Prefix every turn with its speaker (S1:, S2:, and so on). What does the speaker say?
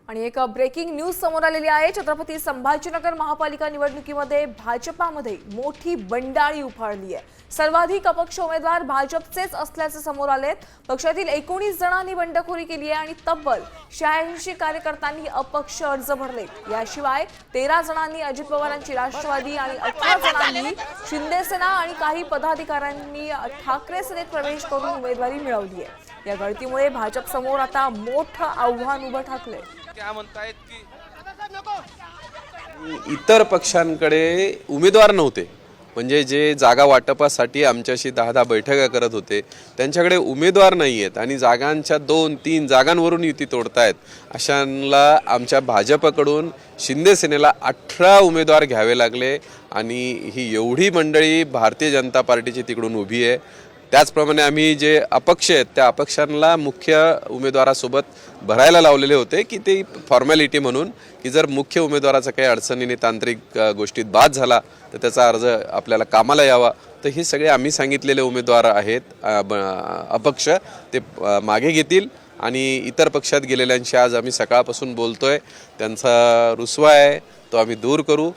S1: आणि एक breaking news समोर आलेली आहे। छत्रपती संभाजीनगर महापालिका निवडणुकीमध्ये भाजपामध्ये मोठी बंडाळी उफाळली आहे। सर्वाधिक अपक्ष उमेदवार भाजपचेच असल्याचे समोर आलेत। पक्षातील 19 जणांनी बंडखोरी केली आहे आणि तब्बल 86 कार्यकर्त्यांनी अपक्ष अर्ज भरले। याशिवाय 13 जणांनी अजित पवारांची राष्ट्रवादी आणि 18 जणांनी शिंदे सेना आणि काही पदाधिकाऱ्यांनी ठाकरे सेनेत प्रवेश करून उमेदवारी मिळवली आहे। या गळतीमुळे भाजप समोर आता मोठं आव्हान उभं ठाकलंय।
S2: क्या म्हणतायत की
S3: इतर पक्षांकडे उमेदवार नव्हते, म्हणजे जे जागा वाटपासाठी आमच्याशी 10-10 बैठका करत होते त्यांच्याकडे उमेदवार नाही आहेत आणि जागांच्या 2-3 जागांवरून युती तोडतायत। अशांना आमच्या भाजपकडून शिंदे सेनेला 18 उमेदवार घ्यावे लागले आणि ही एवढी मंडळी भारतीय जनता पार्टीची तिकडून उभी आहे। त्याचप्रमाणे आम्ही जे अपक्ष आहेत त्या अपक्षांना मुख्य उमेदवारासोबत भरायला लावलेले होते की ते फॉर्मॅलिटी म्हणून की जर मुख्य उमेदवाराचा काही अडचणीने तांत्रिक गोष्टीत बाद झाला तर त्याचा अर्ज आपल्याला कामाला यावा। तर हे सगळे आम्ही सांगितलेले उमेदवार आहेत अपक्ष, ते मागे घेतील आणि इतर पक्षात गेलेल्यांशी आज आम्ही सकाळपासून बोलतोय। त्यांचा रुसवा आहे तो आम्ही दूर करू